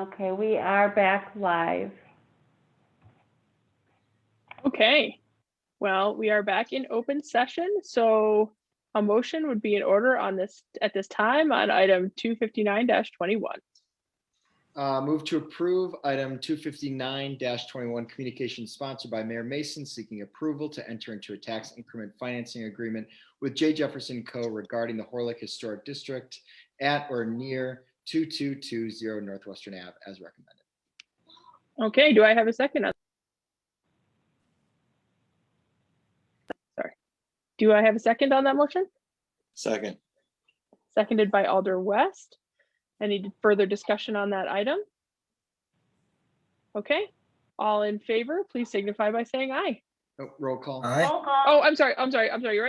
Okay, we are back live. Okay, well, we are back in open session, so a motion would be in order on this at this time on item 259-21. Move to approve item 259-21, communication sponsored by Mayor Mason seeking approval to enter into a tax increment financing agreement with J. Jefferson Co. regarding the Horlick Historic District at or near 2220 Northwestern Ave as recommended. Okay, do I have a second? Sorry. Do I have a second on that motion? Second. Seconded by Alder West. Any further discussion on that item? Okay, all in favor, please signify by saying aye. Oh, roll call. Aye. Roll call. Oh, I'm sorry.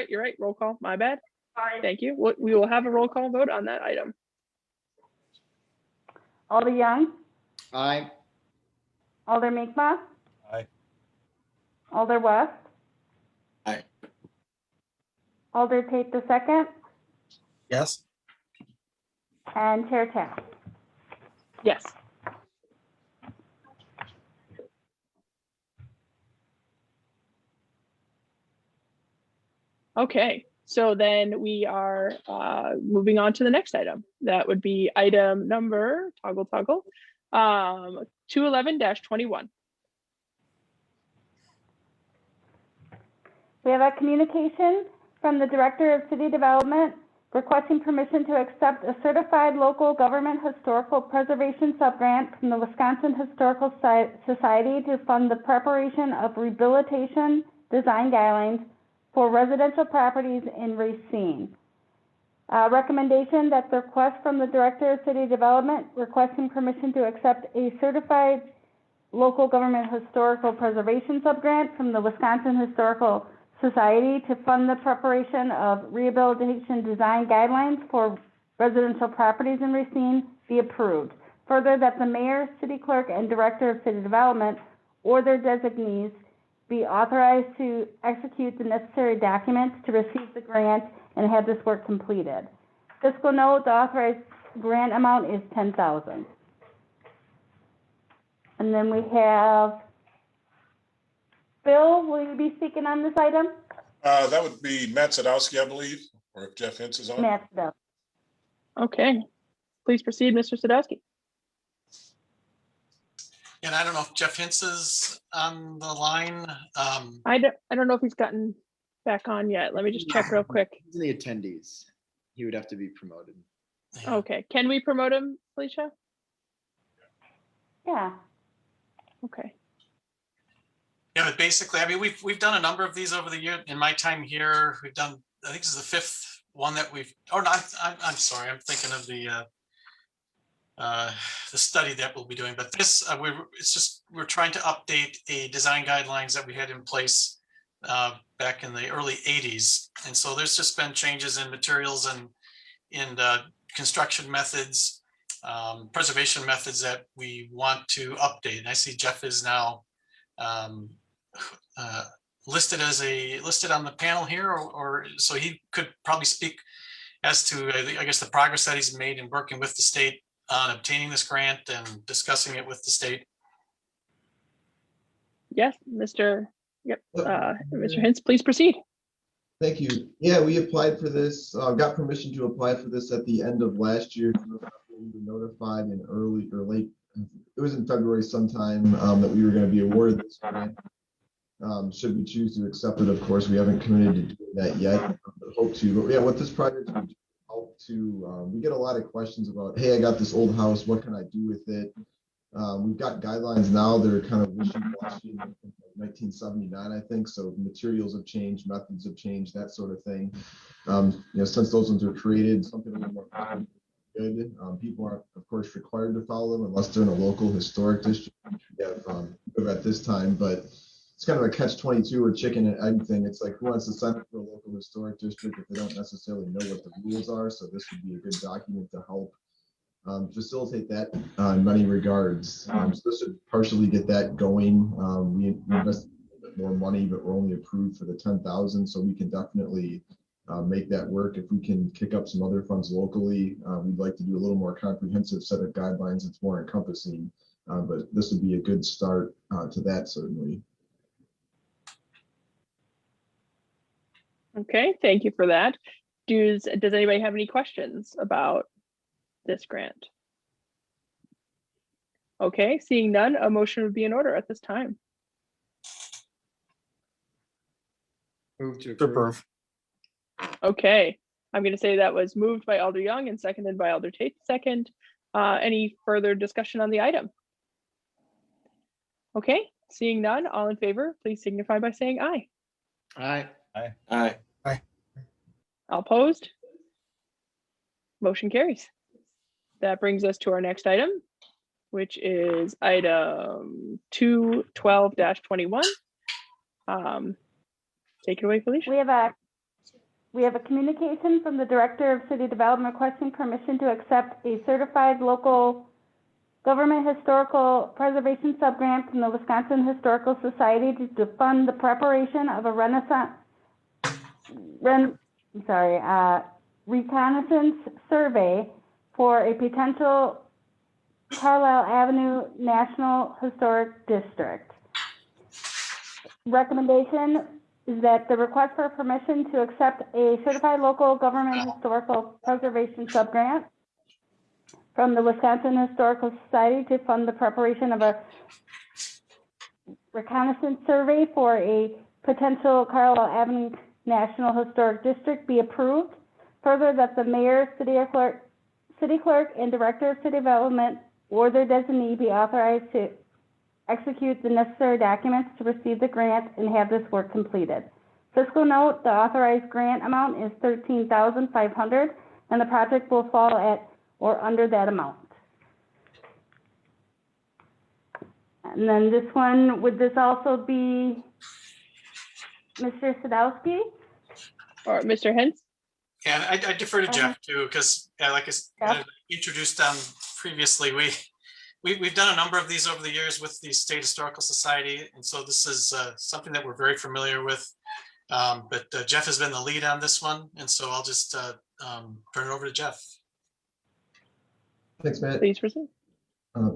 You're right. Roll call. My bad. Sorry. Thank you. We will have a roll call vote on that item. Alder Young, Aye. Alder Mikma, Aye. Alder West. Aye. Alder Tate II, Yes. and Chair Taft. Yes. Okay, so then we are moving on to the next item. That would be item number, 211-21. We have a communication from the Director of City Development requesting permission to accept a certified local government historical preservation subgrant from the Wisconsin Historical Society to fund the preparation of rehabilitation design guidelines for residential properties in Racine. Recommendation that the request from the Director of City Development requesting permission to accept a certified local government historical preservation subgrant from the Wisconsin Historical Society to fund the preparation of rehabilitation design guidelines for residential properties in Racine be approved. Further, that the mayor, city clerk, and director of city development or their designees be authorized to execute the necessary documents to receive the grant and have this work completed. Fiscal note, the authorized grant amount is $10,000. And then we have Bill, will you be speaking on this item? That would be Matt Sadowski, I believe, or if Jeff Hintz is on. Matt, Bill. Okay, please proceed, Mr. Sadowski. And I don't know if Jeff Hintz is on the line. I don't know if he's gotten back on yet. Let me just check real quick. He's in the attendees. He would have to be promoted. Okay, can we promote him, Felicia? Yeah. Okay. Yeah, but basically, I mean, we've done a number of these over the year. In my time here, we've done, I think this is the fifth one that we've, oh, no, I'm sorry, I'm thinking of the study that we'll be doing, but this, we're trying to update a design guidelines that we had in place back in the early 80s. And so there's just been changes in materials and in construction methods, preservation methods that we want to update. And I see Jeff is now listed on the panel here, or so he could probably speak as to, I guess, the progress that he's made in working with the state on obtaining this grant and discussing it with the state. Yes, Mr. Mr. Hintz, please proceed. Thank you. Yeah, we applied for this, got permission to apply for this at the end of last year. We were notified in early or late, it was in February sometime, that we were going to be awarded this grant. Should we choose to accept it, of course, we haven't committed to doing that yet, but hope to. But yeah, what this project would help to, we get a lot of questions about, hey, I got this old house, what can I do with it? We've got guidelines now that are kind of wishy-washy, 1979, I think. So materials have changed, methods have changed, that sort of thing. Since those ones were created, something a little more good. People aren't, of course, required to follow them unless they're in a local historic district. At this time, but it's kind of a catch-22 or chicken and egg thing. It's like, who wants to sign up for a local historic district if they don't necessarily know what the rules are? So this would be a good document to help facilitate that in many regards. So this should partially get that going. We invested a little bit more money, but we're only approved for the 10,000. So we can definitely make that work. If we can kick up some other funds locally, we'd like to do a little more comprehensive set of guidelines that's more encompassing. But this would be a good start to that, certainly. Okay, thank you for that. Does anybody have any questions about this grant? Okay, seeing none, a motion would be in order at this time. Move to To approve. approve. Okay, I'm going to say that was moved by Alder Young and seconded by Alder Tate. Second, any further discussion on the item? Okay, seeing none, all in favor, please signify by saying aye. Aye. Aye. All opposed? Motion carries. That brings us to our next item, which is item 212-21. Take it away, Felicia. We have a communication from the Director of City Development requesting permission to accept a certified local government historical preservation subgrant from the Wisconsin Historical Society to fund the preparation of a reconnaissance survey for a potential Carlisle Avenue National Historic District. Recommendation is that the request for permission to accept a certified local government historical preservation subgrant from the Wisconsin Historical Society to fund the preparation of a reconnaissance survey for a potential Carlisle Avenue National Historic District be approved. Further, that the mayor, city clerk, and director of city development or their designee be authorized to execute the necessary documents to receive the grant and have this work completed. Fiscal note, the authorized grant amount is $13,500 and the project will fall at or under that amount. And then this one, would this also be Mr. Sadowski? Or Mr. Hens? And I defer to Jeff too, because like I introduced previously, we've done a number of these over the years with the State Historical Society, and so this is something that we're very familiar with. But Jeff has been the lead on this one, and so I'll just turn it over to Jeff. Thanks, Matt. Please proceed.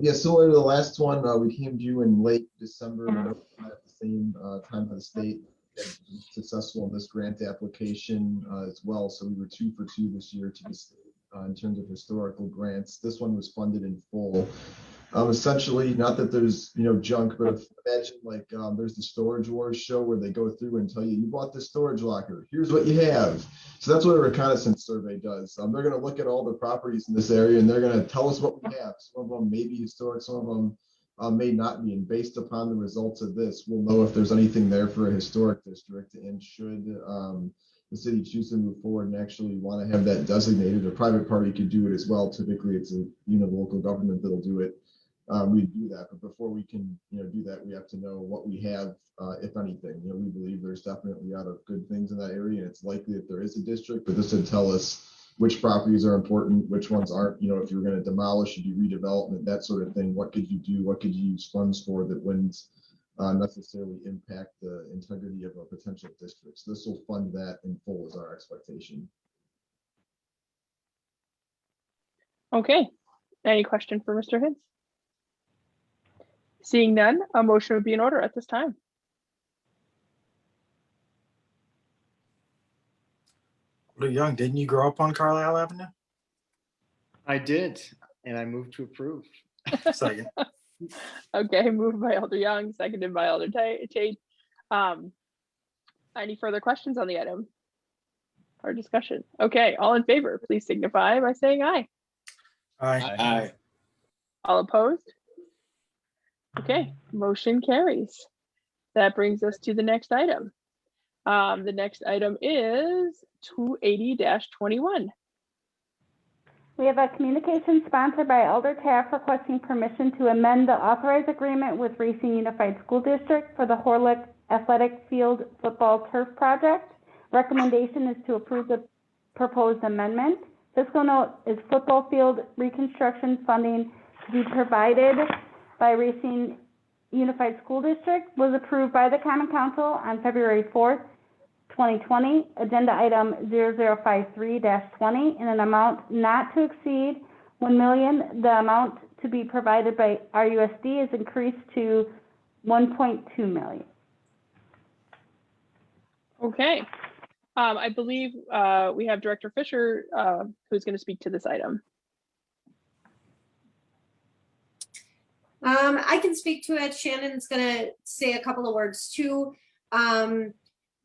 Yeah, similar to the last one, we came to you in late December, at the same time by the state. Successful in this grant application as well, so we were 2 for 2 this year to the state in terms of historical grants. This one was funded in full. Essentially, not that there's junk, but imagine like there's the Storage Wars show where they go through and tell you bought this storage locker, here's what you have. So that's what a reconnaissance survey does. They're going to look at all the properties in this area and they're going to tell us what we have. Some of them may be historic, some of them may not be, and based upon the results of this, we'll know if there's anything there for a historic district, and should the city choose to move forward and actually want to have that designated. A private party could do it as well. Typically, it's a local government that'll do it. We do that, but before we can do that, we have to know what we have, if anything. We believe there's definitely a lot of good things in that area, and it's likely that there is a district, but this would tell us which properties are important, which ones aren't. If you're going to demolish, you do redevelopment, that sort of thing. What could you do? What could you use funds for that wouldn't necessarily impact the integrity of a potential district? So this will fund that in full, is our expectation. Okay, any question for Mr. Hens? Seeing none, a motion would be in order at this time. Alder Young, didn't you grow up on Carlisle Avenue? I did, and I moved to approve. Second. Okay, moved by Alder Young, seconded by Alder Tate. Any further questions on the item or discussion? Okay, all in favor, please signify by saying aye. Aye. Aye. All opposed? Okay, motion carries. That brings us to the next item. The next item is 280-21. We have a communication sponsored by Alder Taft requesting permission to amend the authorized agreement with Racine Unified School District for the Horlick Athletic Field Football Turf Project. Recommendation is to approve the proposed amendment. Fiscal note is football field reconstruction funding to be provided by Racine Unified School District was approved by the Common Council on February 4th, 2020, agenda item 0053-20, in an amount not to exceed 1 million. The amount to be provided by RUSD is increased to 1.2 million. Okay. I believe we have Director Fisher who's going to speak to this item. I can speak to it. Shannon's going to say a couple of words too.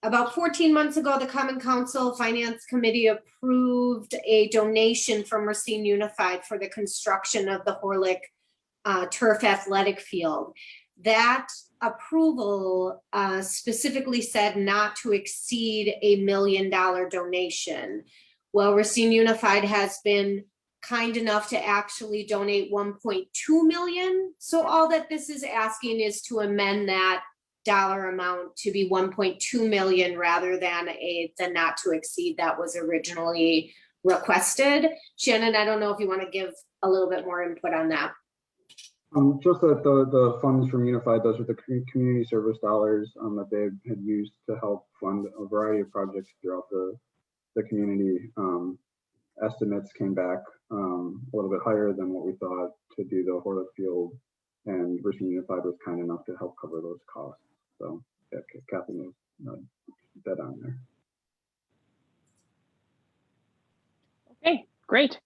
About 14 months ago, the Common Council Finance Committee approved a donation from Racine Unified for the construction of the Horlick Turf Athletic Field. That approval specifically said not to exceed $1 million donation. Well, Racine Unified has been kind enough to actually donate 1.2 million. So all that this is asking is to amend that dollar amount to be 1.2 million rather than the not to exceed that was originally requested. Shannon, I don't know if you want to give a little bit more input on that. Just that the funds from Unified, those are the community service dollars that they had used to help fund a variety of projects throughout the community. Estimates came back a little bit higher than what we thought to do the Horlick Field, and Racine Unified was kind enough to help cover those costs. So yeah, Kathy was dead on there. Okay, great.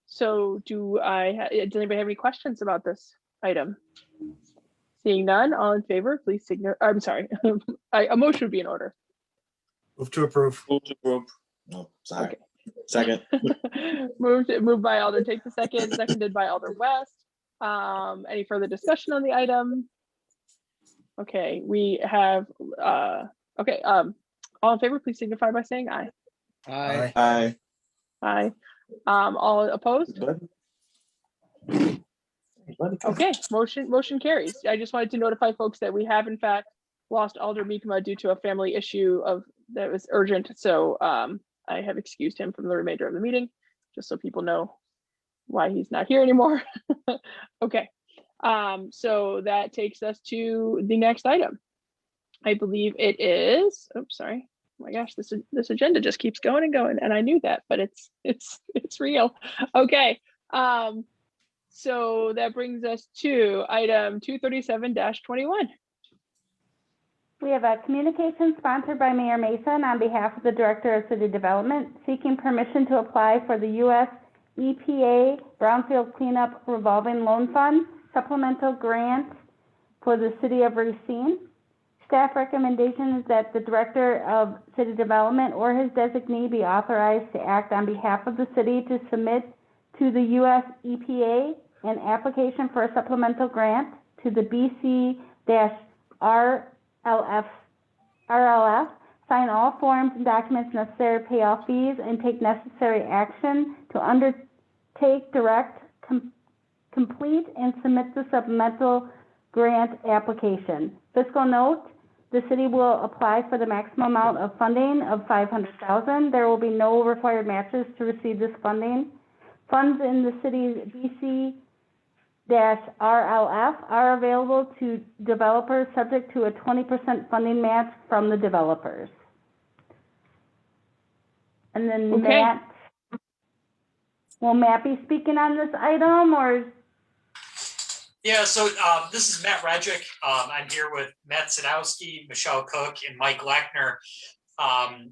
So does anybody have any questions about this item? Seeing none, all in favor, please signal. I'm sorry, a motion would be in order. Move to approve. Move to approve. No, sorry. Okay. Second. Moved by Alder Take the second, seconded by Alder West. Any further discussion on the item? Okay, we have, okay, all in favor, please signify by saying aye. Aye. Aye. Aye. All opposed? Okay, motion carries. I just wanted to notify folks that we have in fact lost Alder Mikma due to a family issue that was urgent. So I have excused him from the remainder of the meeting, just so people know why he's not here anymore. Okay, so that takes us to the next item. I believe it is, oops, sorry. Oh my gosh, this agenda just keeps going and going, and I knew that, but it's real. Okay, so that brings us to item 237-21. We have a communication sponsored by Mayor Mason on behalf of the Director of City Development, seeking permission to apply for the U.S. EPA Brownfield Cleanup Revolving Loan Fund supplemental grant for the City of Racine. Staff recommendation is that the Director of City Development or his designee be authorized to act on behalf of the city to submit to the U.S. EPA an application for a supplemental grant to the BC-RLF, sign all forms and documents necessary to pay all fees, and take necessary action to undertake, direct, complete, and submit the supplemental grant application. Fiscal note, the city will apply for the maximum amount of funding of $500,000. There will be no required matches to receive this funding. Funds in the city's BC-RLF are available to developers subject to a 20% funding match from the developers. And then Okay. Will Matt be speaking on this item, or? Yeah, so this is Matt Redgick. I'm here with Matt Sadowski, Michelle Cook, and Mike Lackner.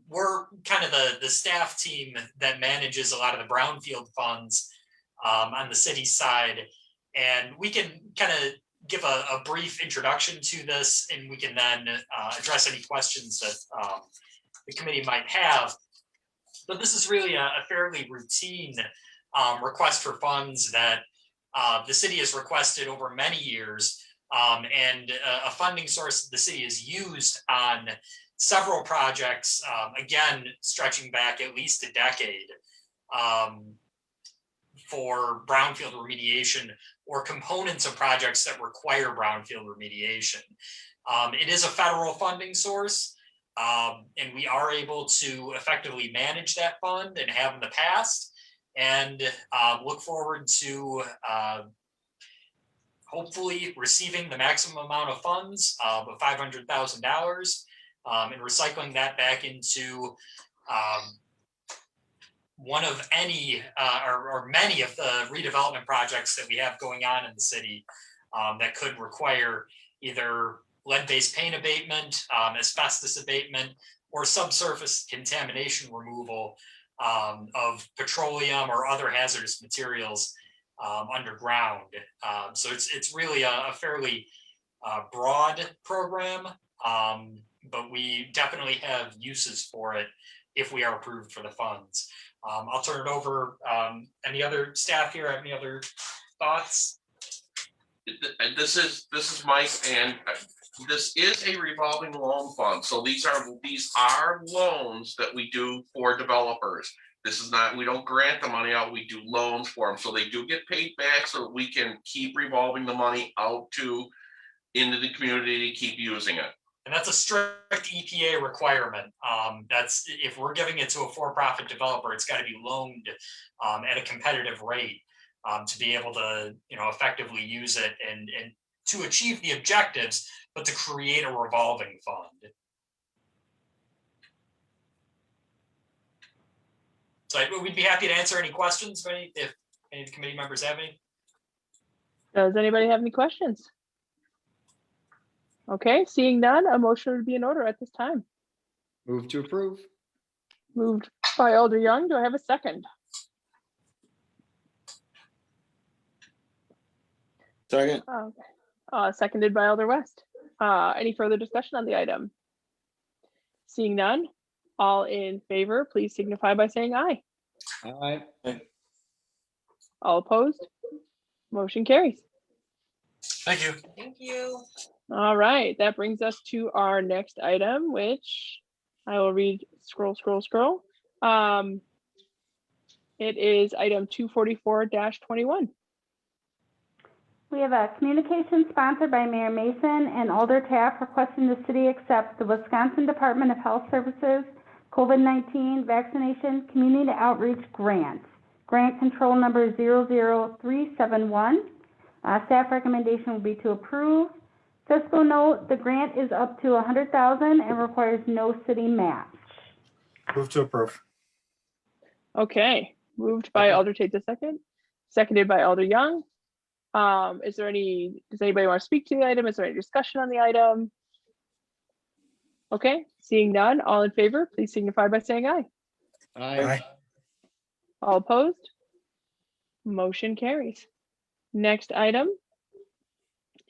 We're kind of the staff team that manages a lot of the brownfield funds on the city side. And we can kind of give a brief introduction to this, and we can then address any questions that the committee might have. But this is really a fairly routine request for funds that the city has requested over many years, and a funding source the city has used on several projects, again, stretching back at least a decade, for brownfield remediation or components of projects that require brownfield remediation. It is a federal funding source, and we are able to effectively manage that fund and have in the past, and look forward to hopefully receiving the maximum amount of funds of $500,000 and recycling that back into one of any or many of the redevelopment projects that we have going on in the city that could require either lead-based paint abatement, asbestos abatement, or subsurface contamination removal of petroleum or other hazardous materials underground. So it's really a fairly broad program, but we definitely have uses for it if we are approved for the funds. I'll turn it over. Any other staff here have any other thoughts? This is Mike, and this is a revolving loan fund. So these are loans that we do for developers. This is not, we don't grant the money out, we do loans for them. So they do get paid back so that we can keep revolving the money out into the community to keep using it. And that's a strict EPA requirement. That's if we're giving it to a for-profit developer, it's got to be loaned at a competitive rate to be able to, effectively use it and to achieve the objectives, but to create a revolving fund. So we'd be happy to answer any questions if any of the committee members have any. Does anybody have any questions? Okay, seeing none, a motion would be in order at this time. Move to approve. Moved by Alder Young. Do I have a second? Second. Seconded by Alder West. Any further discussion on the item? Seeing none, all in favor, please signify by saying aye. Aye. All opposed? Motion carries. Thank you. Thank you. All right, that brings us to our next item, which I will read, scroll. It is item 244-21. We have a communication sponsored by Mayor Mason and Alder Taft requesting the city accept the Wisconsin Department of Health Services COVID-19 Vaccination Community Outreach Grant, grant control number 00371. Staff recommendation will be to approve. Fiscal note, the grant is up to $100,000 and requires no city match. Move to approve. Okay, moved by Alder Tate II, seconded by Alder Young. Does anybody want to speak to the item? Is there any discussion on the item? Okay, seeing none, all in favor, please signify by saying aye. Aye. All opposed? Motion carries. Next item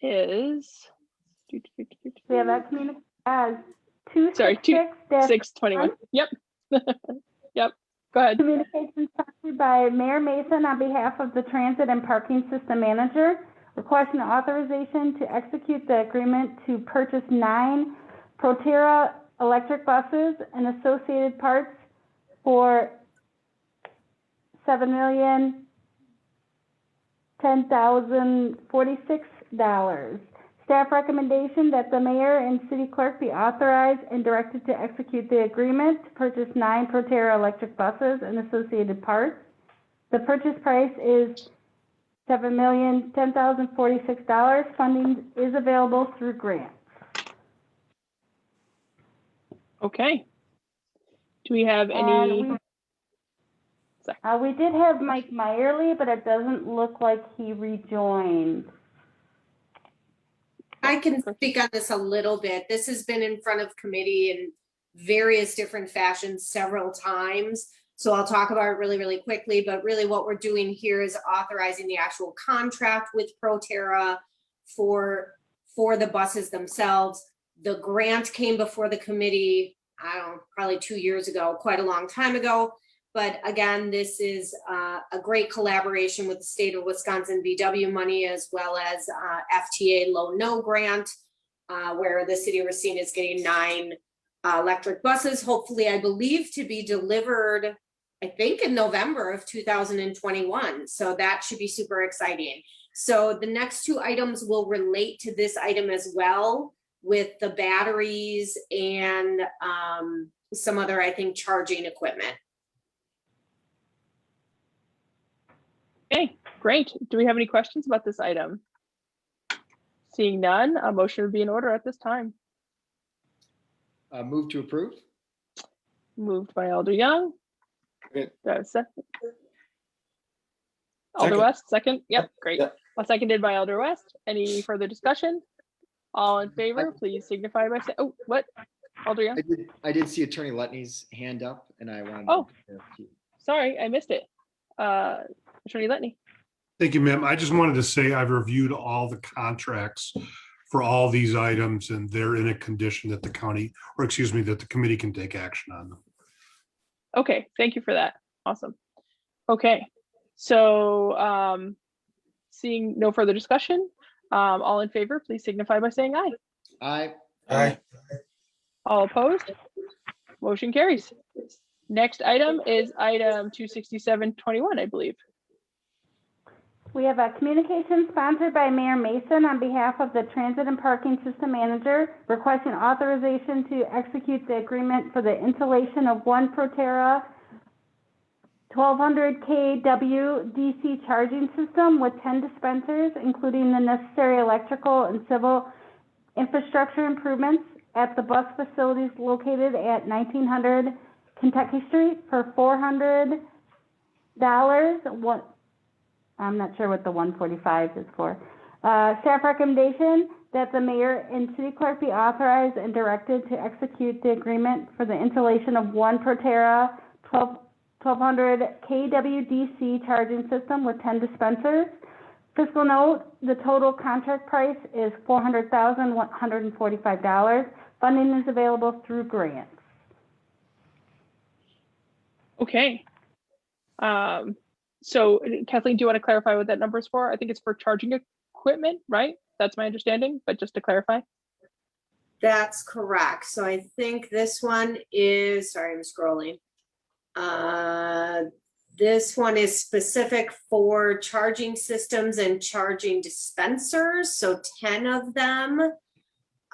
is We have a sorry, 621. Yep. Yep. Go ahead. Communication sponsored by Mayor Mason on behalf of the Transit and Parking System Manager, requesting authorization to execute the agreement to purchase 9 Proterra electric buses and associated parts for $7,010,046. Staff recommendation that the mayor and city clerk be authorized and directed to execute the agreement to purchase 9 Proterra electric buses and associated parts. The purchase price is $7,010,046. Funding is available through grants. Okay. Do we have And any? we did have Mike Meyerly, but it doesn't look like he rejoined. I can speak on this a little bit. This has been in front of committee in various different fashions several times. So I'll talk about it really, really quickly, but really what we're doing here is authorizing the actual contract with Proterra for the buses themselves. The grant came before the committee, I don't know, probably 2 years ago, quite a long time ago. But again, this is a great collaboration with the state of Wisconsin VW money, as well as FTA Low No grant, where the city of Racine is getting 9 electric buses, hopefully, I believe, to be delivered, I think, in November of 2021. So that should be super exciting. So the next 2 items will relate to this item as well, with the batteries and some other, I think, charging equipment. Okay, great. Do we have any questions about this item? Seeing none, a motion would be in order at this time. Move to approve. Moved by Alder Young. Second. Do I have a second? Alder Second. West, second? Yep, great. Yep. Seconded by Alder West. Any further discussion? All in favor, please signify by saying, oh, what? Alder Young? I did see Attorney Letney's hand up and I wanted. Oh. to- Sorry, I missed it. Attorney Letney. Thank you, ma'am. I just wanted to say I've reviewed all the contracts for all these items and they're in a condition that the county, or excuse me, that the committee can take action on them. Okay, thank you for that. Awesome. Okay, so seeing no further discussion, all in favor, please signify by saying aye. Aye. Aye. All opposed? Motion carries. Next item is item 26721, I believe. We have a communication sponsored by Mayor Mason on behalf of the Transit and Parking System Manager requesting authorization to execute the agreement for the installation of one Proterra 1200 kW DC charging system with 10 dispensers, including the necessary electrical and civil infrastructure improvements at the bus facilities located at 1900 Kentucky Street for $400. I'm not sure what the 145 is for. Staff recommendation that the mayor and city clerk be authorized and directed to execute the agreement for the installation of one Proterra 1200 kW DC charging system with 10 dispensers. Fiscal note, the total contract price is $400,145. Funding is available through grants. Okay. So Kathleen, do you want to clarify what that number is for? I think it's for charging equipment, right? That's my understanding, but just to clarify. That's correct. So I think this one is, sorry, I'm scrolling. This one is specific for charging systems and charging dispensers, so 10 of them.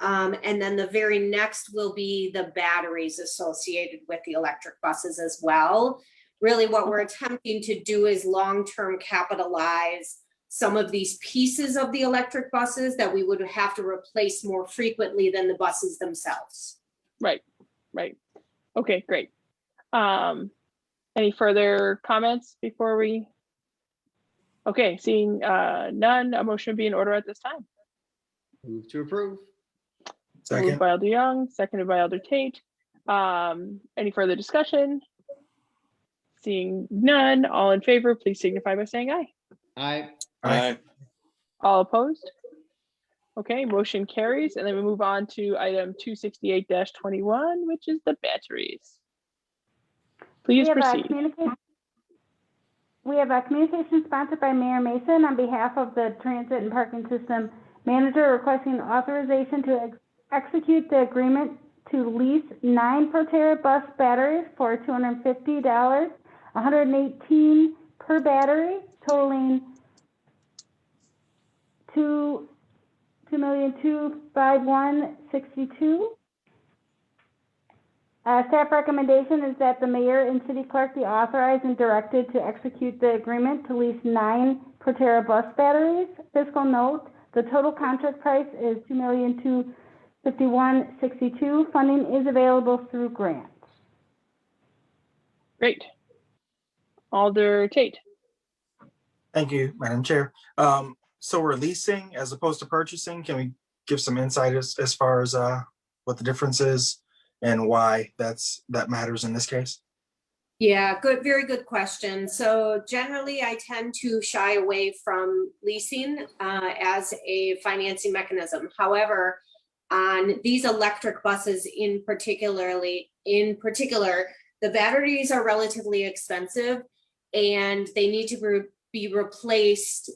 And then the very next will be the batteries associated with the electric buses as well. Really what we're attempting to do is long-term capitalize some of these pieces of the electric buses that we would have to replace more frequently than the buses themselves. Right, right. Okay, great. Any further comments before we? Okay, seeing none, a motion would be in order at this time. Move to approve. Moved Second. by Alder Young, seconded by Alder Tate. Any further discussion? Seeing none, all in favor, please signify by saying aye. Aye. Aye. All opposed? Okay, motion carries, and then we move on to item 268-21, which is the batteries. Please proceed. We have a communication sponsored by Mayor Mason on behalf of the Transit and Parking System Manager requesting authorization to execute the agreement to lease 9 Proterra bus batteries for $250, 118 per battery, totaling $2,251,062. Staff recommendation is that the mayor and city clerk be authorized and directed to execute the agreement to lease 9 Proterra bus batteries. Fiscal note, the total contract price is $2,251,062. Funding is available through grants. Great. Alder Tate. Thank you, Madam Chair. So we're leasing as opposed to purchasing. Can we give some insight as far as what the difference is and why that matters in this case? Yeah, good, very good question. So generally, I tend to shy away from leasing as a financing mechanism. However, on these electric buses in particular, the batteries are relatively expensive and they need to be replaced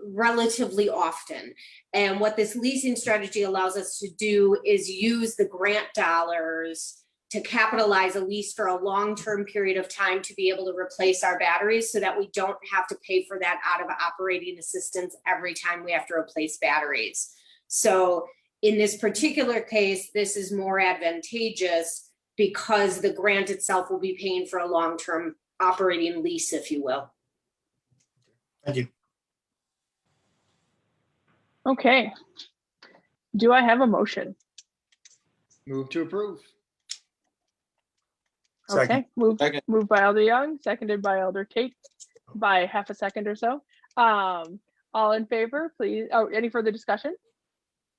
relatively often. And what this leasing strategy allows us to do is use the grant dollars to capitalize a lease for a long-term period of time to be able to replace our batteries so that we don't have to pay for that out of operating assistance every time we have to replace batteries. So in this particular case, this is more advantageous because the grant itself will be paying for a long-term operating lease, if you will. Thank you. Okay. Do I have a motion? Move to approve. Second. Okay, moved, Second. moved by Alder Young, seconded by Alder Tate by half a second or so. All in favor, please, oh, any further discussion?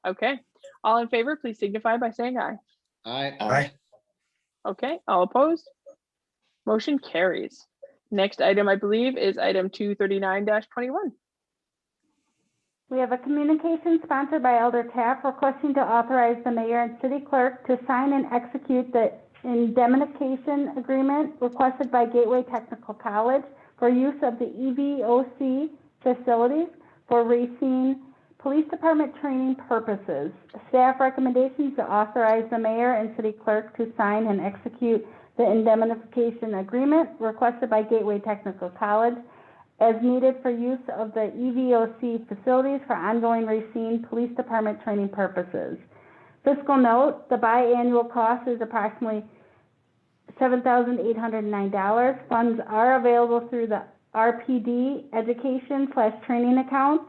Okay, all in favor, please signify by saying aye. Aye. Aye. Okay, all opposed? Motion carries. Next item, I believe, is item 239-21. We have a communication sponsored by Elder Taft requesting to authorize the mayor and city clerk to sign and execute the indemnification agreement requested by Gateway Technical College for use of the EVOC facilities for Racine Police Department training purposes. Staff recommendations to authorize the mayor and city clerk to sign and execute the indemnification agreement requested by Gateway Technical College as needed for use of the EVOC facilities for ongoing Racine Police Department training purposes. Fiscal note, the biannual cost is approximately $7,809. Funds are available through the RPD education/training account,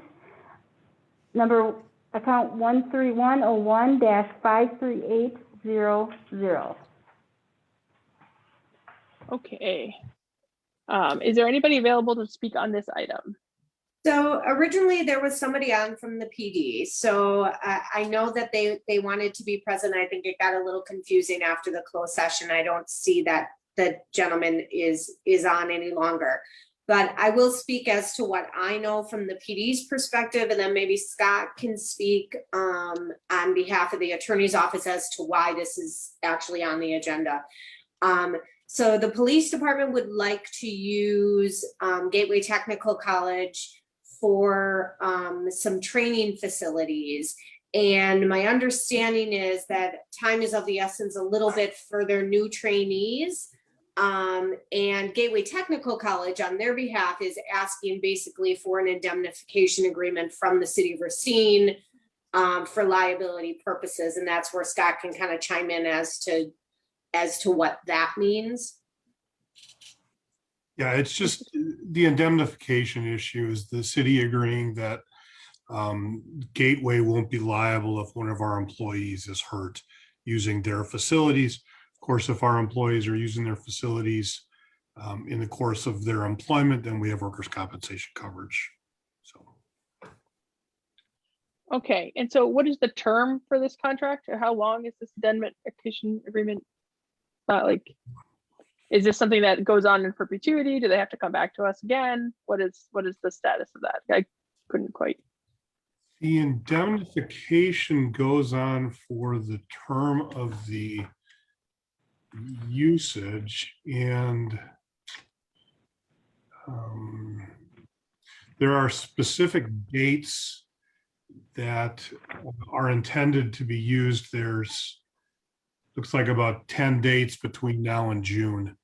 number account 13101-53800. Okay. Is there anybody available to speak on this item? So originally there was somebody on from the PD. So I know that they wanted to be present. I think it got a little confusing after the closed session. I don't see that the gentleman is on any longer. But I will speak as to what I know from the PD's perspective, and then maybe Scott can speak on behalf of the attorney's office as to why this is actually on the agenda. So the police department would like to use Gateway Technical College for some training facilities. And my understanding is that time is of the essence a little bit for their new trainees. And Gateway Technical College on their behalf is asking basically for an indemnification agreement from the city of Racine for liability purposes. And that's where Scott can kind of chime in as to what that means. Yeah, it's just the indemnification issue is the city agreeing that Gateway won't be liable if one of our employees is hurt using their facilities. Of course, if our employees are using their facilities in the course of their employment, then we have workers' compensation coverage. So. Okay, and so what is the term for this contract, or how long is this indemnification agreement? Is this something that goes on in perpetuity? Do they have to come back to us again? What is the status of that? I couldn't quite. The indemnification goes on for the term of the usage, and there are specific dates that are intended to be used. There's looks like about 10 dates between now and June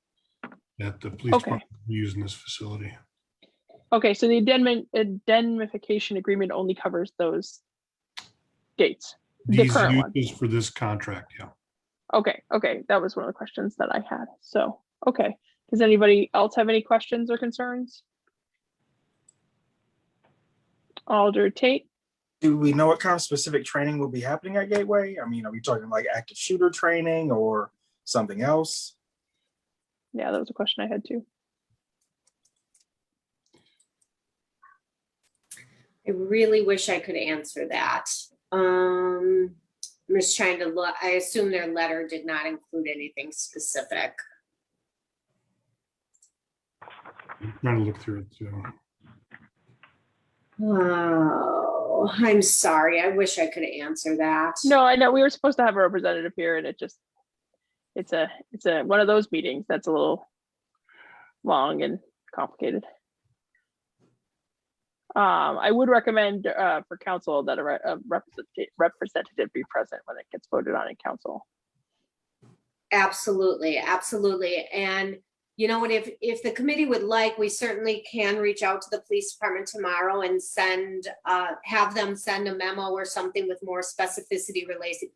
that the police department will use in this facility. Okay, so the indemnification agreement only covers those dates, the These current one. uses for this contract, yeah. Okay, that was one of the questions that I had. So, okay. Does anybody else have any questions or concerns? Alder Tate? Do we know what kind of specific training will be happening at Gateway? I mean, are we talking like active shooter training or something else? Yeah, that was a question I had too. I really wish I could answer that. I'm just trying to look. I assume their letter did not include anything specific. I'm trying to look through it too. Oh, I'm sorry. I wish I could answer that. No, I know we were supposed to have a representative here, and it's a one of those meetings that's a little long and complicated. I would recommend for council that a representative be present when it gets voted on in council. Absolutely, absolutely. And you know what, if the committee would like, we certainly can reach out to the police department tomorrow and have them send a memo or something with more specificity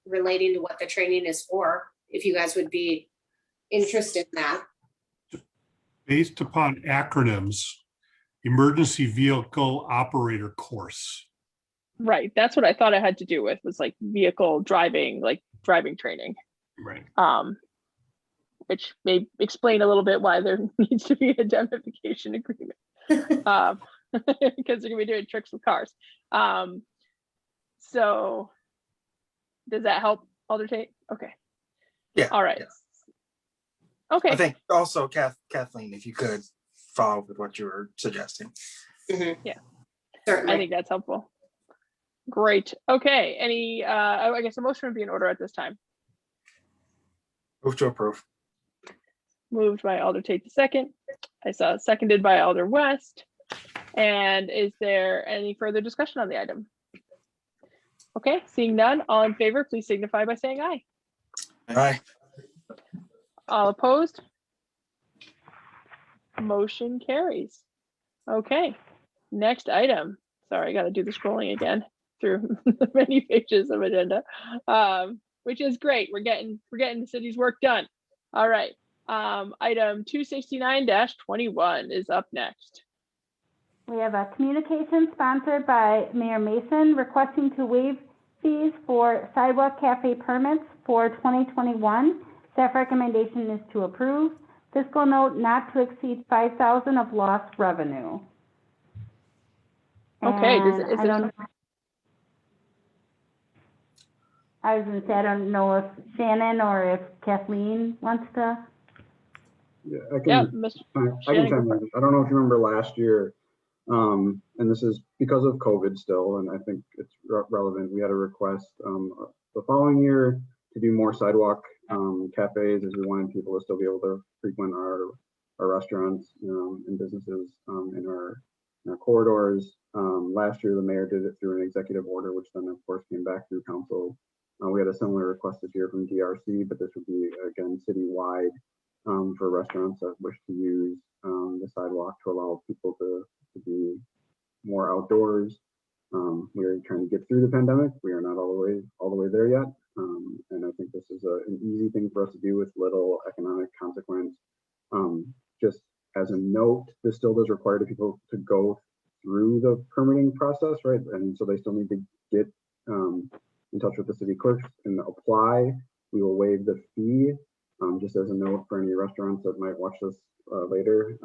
relating to what the training is for, if you guys would be interested in that. Based upon acronyms, Emergency Vehicle Operator Course. Right, that's what I thought it had to do with, was like vehicle driving, like driving training. Right. Which may explain a little bit why there needs to be a indemnification agreement. Because they're gonna be doing tricks with cars. So does that help, Alder Tate? Okay. Yeah. All right. yeah. Okay. I think also Kathleen, if you could follow up with what you were suggesting. I Certainly. think that's helpful. Great. Okay. Any, I guess a motion would be in order at this time. Move to approve. Moved by Alder Tate II. I saw seconded by Alder West. And is there any further discussion on the item? Okay, seeing none, all in favor, please signify by saying aye. Aye. All opposed? Motion carries. Okay, next item. Sorry, I gotta do the scrolling again through the many pages of agenda, which is great. We're getting the city's work done. All right, item 269-21 is up next. We have a communication sponsored by Mayor Mason requesting to waive fees for sidewalk cafe permits for 2021. Staff recommendation is to approve. Fiscal note not to exceed 5,000 of lost revenue. Okay, And I was gonna say, I don't know if Shannon or if Kathleen wants to. Yeah, Yeah, I Mr. can Shannon, go chime for in. I don't know if you remember last year, and this is because of COVID still, and I think it's relevant. We had a request the following year to do more sidewalk cafes, as we wanted people to still be able to frequent our restaurants and businesses in our corridors. Last year, the mayor did it through an executive order, which then of course came back through council. We had a similar request this year from DRC, but this would be again citywide for restaurants that wish to use the sidewalk to allow people to be more outdoors. We're trying to get through the pandemic. We are not all the way there yet. And I think this is an easy thing for us to do with little economic consequence. Just as a note, this still does require people to go through the permitting process, right? And so they still need to get in touch with the city clerks and apply. We will waive the fee. Just as a note for any restaurants that might watch this later,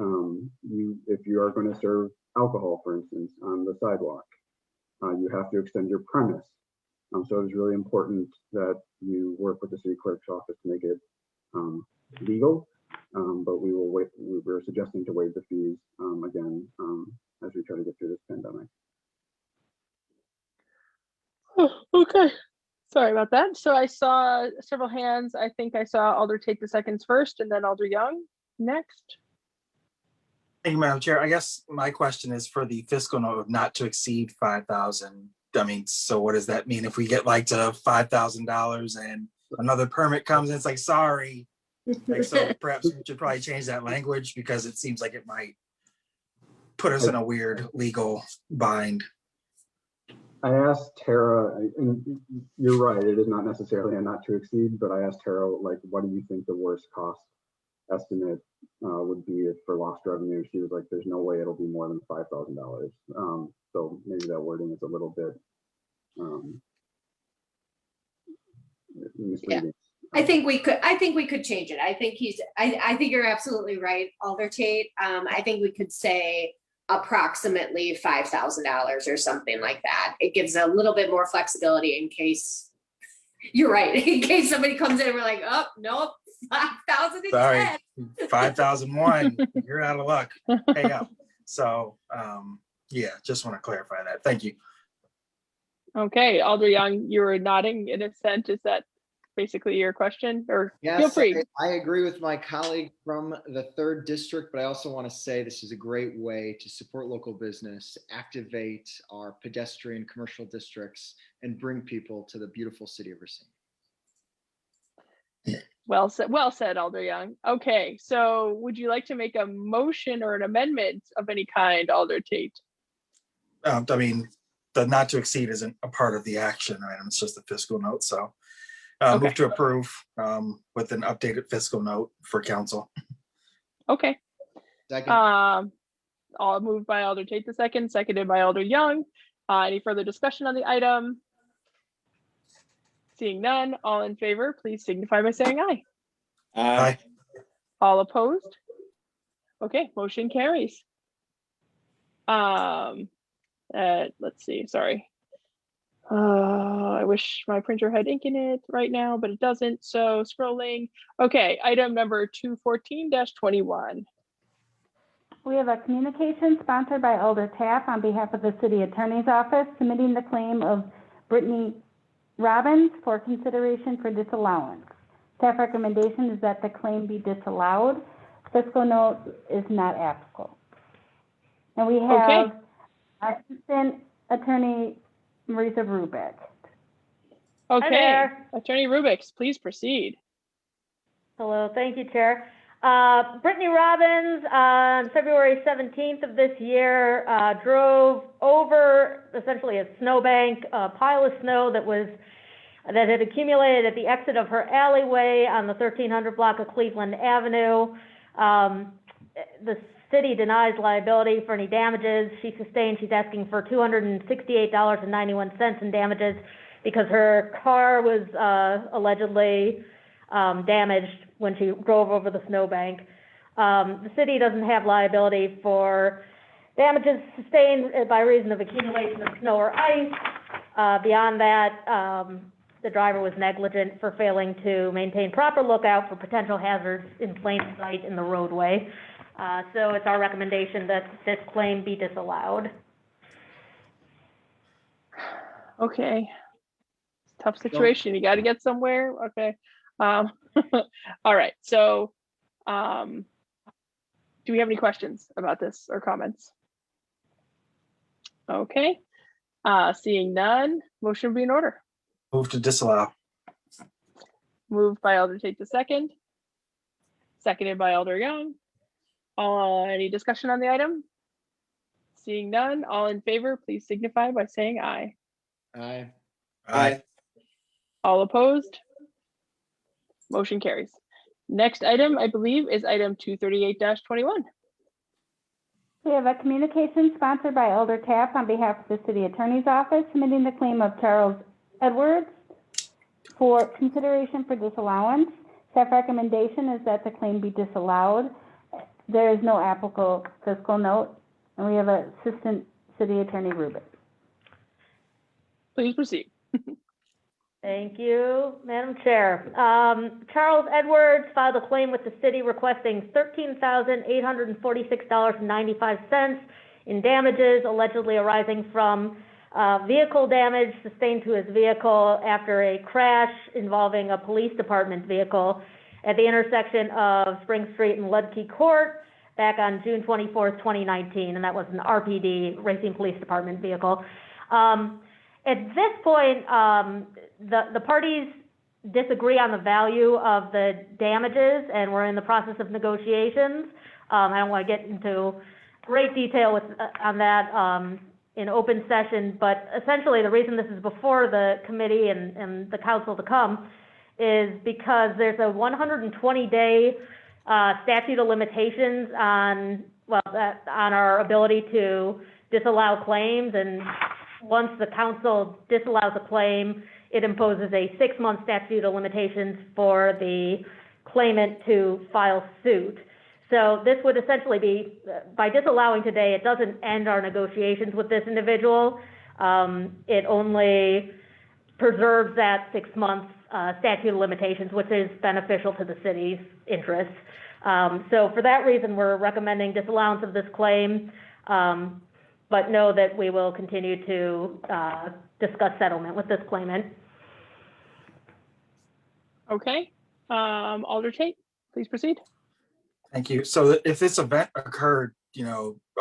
if you are going to serve alcohol, for instance, on the sidewalk, you have to extend your premise. So it is really important that you work with the city clerk's office to make it legal. But we're suggesting to waive the fees again as we try to get through this pandemic. Oh, okay. Sorry about that. So I saw several hands. I think I saw Alder Tate II first and then Alder Young next. Thank you, Madam Chair. I guess my question is for the fiscal note of not to exceed 5,000. I mean, so what does that mean if we get like to $5,000 and another permit comes and it's like, sorry. Like, so perhaps we should probably change that language because it seems like it might put us in a weird legal bind. I asked Tara, and you're right, it is not necessarily a not to exceed, but I asked Tara, like, what do you think the worst cost estimate would be for lost revenue? She was like, there's no way it'll be more than $5,000. So maybe that wording is a little bit misleading. I think we could change it. I think you're absolutely right, Alder Tate. I think we could say approximately $5,000 or something like that. It gives a little bit more flexibility in case, you're right, in case somebody comes in and we're like, oh, nope, 5,000 Sorry, instead. 5,001, you're out of luck, pay up. So yeah, just want to clarify that. Thank you. Okay, Alder Young, you were nodding in assent. Is that basically your question, or Yes, feel free? I agree with my colleague from the 3rd district, but I also want to say this is a great way to support local business, activate our pedestrian commercial districts, and bring people to the beautiful city of Racine. Well said, Alder Young. Okay, so would you like to make a motion or an amendment of any kind, Alder Tate? I mean, the not to exceed isn't a part of the action item, it's just a fiscal note. So Okay. move to approve with an updated fiscal note for council. Okay. Second. All moved by Alder Tate II, seconded by Alder Young. Any further discussion on the item? Seeing none, all in favor, please signify by saying aye. Aye. All opposed? Okay, motion carries. Let's see, sorry. I wish my printer had ink in it right now, but it doesn't, so scrolling. Okay, item number 214-21. We have a communication sponsored by Alder Taff on behalf of the City Attorney's Office submitting the claim of Brittany Robbins for consideration for disallowance. Staff recommendation is that the claim be disallowed. Fiscal note is not applicable. And we have Assistant Attorney Marisa Rubik. Okay, there. Attorney Rubix, please proceed. Hello, thank you, Chair. Brittany Robbins, on February 17th of this year, drove over essentially a snowbank, a pile of snow that had accumulated at the exit of her alleyway on the 1300 block of Cleveland Avenue. The city denies liability for any damages she sustained. She's asking for $268.91 in damages because her car was allegedly damaged when she drove over the snowbank. The city doesn't have liability for damages sustained by reason of accumulation of snow or ice. Beyond that, the driver was negligent for failing to maintain proper lookout for potential hazards in plain sight in the roadway. So it's our recommendation that this claim be disallowed. Okay. Tough situation. You got to get somewhere. Okay. All right. So, do we have any questions about this or comments? Okay. Seeing none, motion will be in order. Move to disallow. Moved by Alder Tate the second. Seconded by Alder Young. Any discussion on the item? Seeing none, all in favor, please signify by saying aye. Aye. Aye. All opposed? Motion carries. Next item, I believe, is item 238-21. We have a communication sponsored by Alder Taff on behalf of the City Attorney's Office submitting the claim of Charles Edwards for consideration for disallowance. Staff recommendation is that the claim be disallowed. There is no applicable fiscal note, and we have Assistant City Attorney Rubin. Please proceed. Thank you, Madam Chair. Charles Edwards filed a claim with the city requesting $13,846.95 in damages allegedly arising from vehicle damage sustained to his vehicle after a crash involving a police department vehicle at the intersection of Spring Street and Ludke Court back on June 24th, 2019, and that was an RPD, Racing Police Department vehicle. At this point, the parties disagree on the value of the damages, and we're in the process of negotiations. I don't want to get into great detail on that in open session, but essentially the reason this is before the committee and the council to come is because there's a 120-day statute of limitations on our ability to disallow claims, and once the council disallows a claim, it imposes a 6-month statute of limitations for the claimant to file suit. So this would essentially be, by disallowing today, it doesn't end our negotiations with this individual. It only preserves that 6-month statute of limitations, which is beneficial to the city's interests. So for that reason, we're recommending disallowance of this claim, but know that we will continue to discuss settlement with this claimant. Okay. Alder Tate, please proceed. Thank you. So if this event occurred,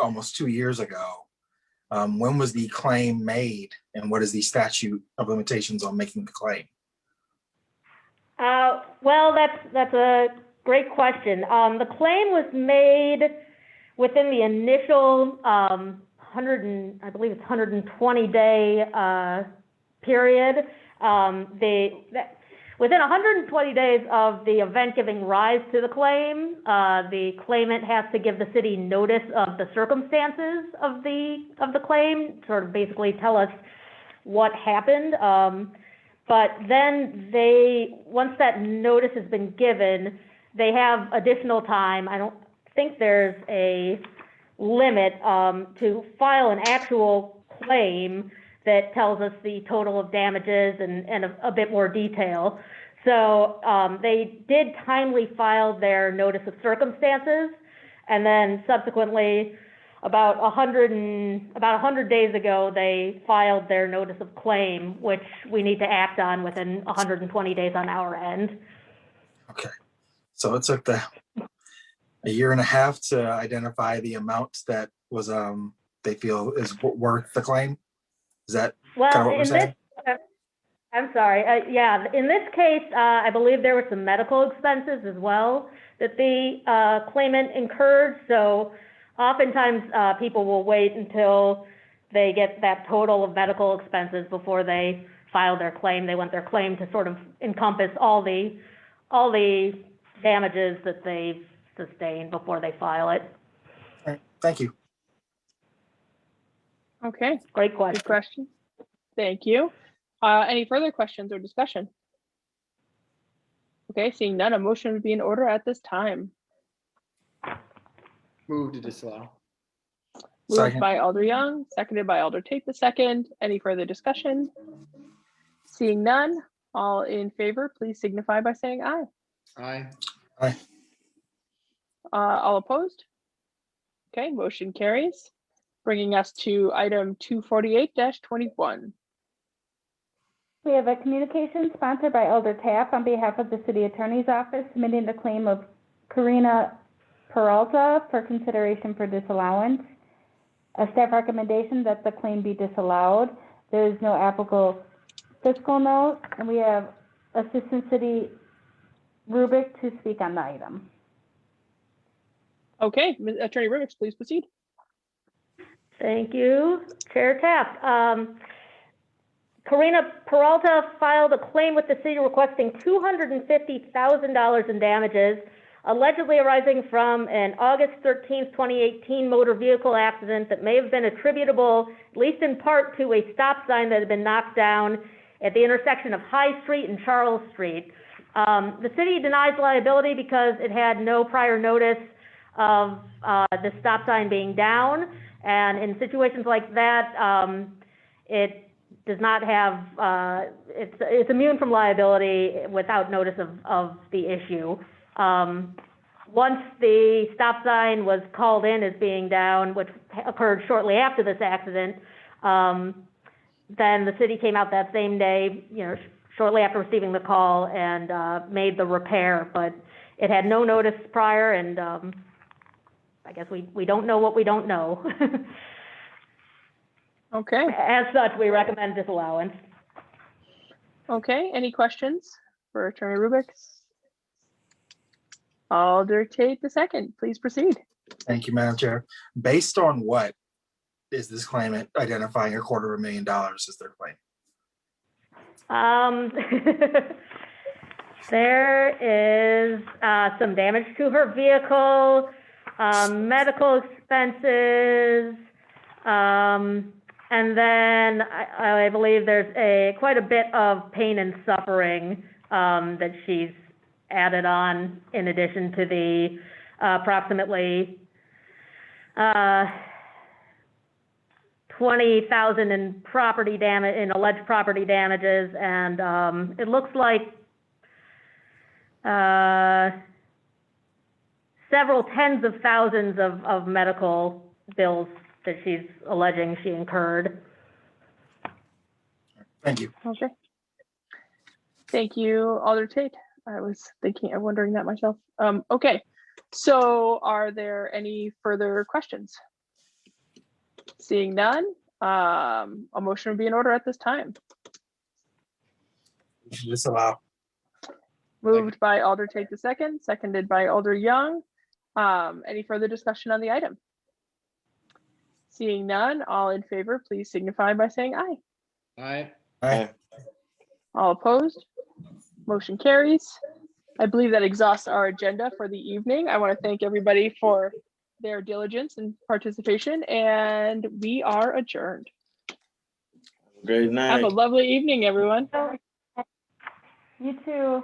almost 2 years ago, when was the claim made, and what is the statute of limitations on making the claim? Well, that's a great question. The claim was made within the initial 120-day period. Within 120 days of the event giving rise to the claim, the claimant has to give the city notice of the circumstances of the claim, sort of basically tell us what happened. But then once that notice has been given, they have additional time. I don't think there's a limit to file an actual claim that tells us the total of damages and a bit more detail. So they did timely file their notice of circumstances, and then subsequently, about 100 days ago, they filed their notice of claim, which we need to act on within 120 days on our end. Okay. So it took a year and a half to identify the amount that was they feel is worth the claim. Is that kind of what we're saying? I'm sorry. Yeah, in this case, I believe there were some medical expenses as well that the claimant incurred. So oftentimes people will wait until they get that total of medical expenses before they file their claim. They want their claim to sort of encompass all the damages that they've sustained before they file it. All right. Thank you. Okay, Great question. good question. Thank you. Any further questions or discussion? Okay, seeing none, a motion would be in order at this time. Move to disallow. Moved Second. by Alder Young, seconded by Alder Tate the second. Any further discussion? Seeing none, all in favor, please signify by saying aye. Aye. Aye. All opposed? Okay, motion carries. Bringing us to item 248-21. We have a communication sponsored by Elder Tapp on behalf of the City Attorney's Office submitting the claim of Karina Peralta for consideration for disallowance. A staff recommendation that the claim be disallowed. There is no applicable fiscal note, and we have Assistant City Rubik to speak on the item. Okay, Attorney Rubik, please proceed. Thank you, Chair Taft. Karina Peralta filed a claim with the city requesting $250,000 in damages, allegedly arising from an August 13th, 2018 motor vehicle accident that may have been attributable, at least in part, to a stop sign that had been knocked down at the intersection of High Street and Charles Street. The city denies liability because it had no prior notice of the stop sign being down, and in situations like that, it does not have, it's immune from liability without notice of the issue. Once the stop sign was called in as being down, which occurred shortly after this accident, then the city came out that same day, shortly after receiving the call, and made the repair, but it had no notice prior, and I guess we don't know what we don't know. Okay. As such, we recommend disallowance. Okay, any questions for Attorney Rubik? Alder Tate the second, please proceed. Thank you, Madam Chair. Based on what is this claimant identifying $250,000 as their claim? There is some damage to her vehicle, medical expenses, and then I believe there's quite a bit of pain and suffering that she's added on in addition to the approximately $20,000 in property damage, in alleged property damages, and it looks like several tens of thousands of medical bills that she's alleging she incurred. Thank you. Okay. Thank you, Alder Tate. I was wondering that myself. Okay, so are there any further questions? Seeing none, a motion would be in order at this time. You should disallow. Moved by Alder Tate the second, seconded by Alder Young. Any further discussion on the item? Seeing none, all in favor, please signify by saying aye. Aye. Aye. All opposed? Motion carries. I believe that exhausts our agenda for the evening. I want to thank everybody for their diligence and participation, and we are adjourned. Great night. Have a lovely evening, everyone. You too.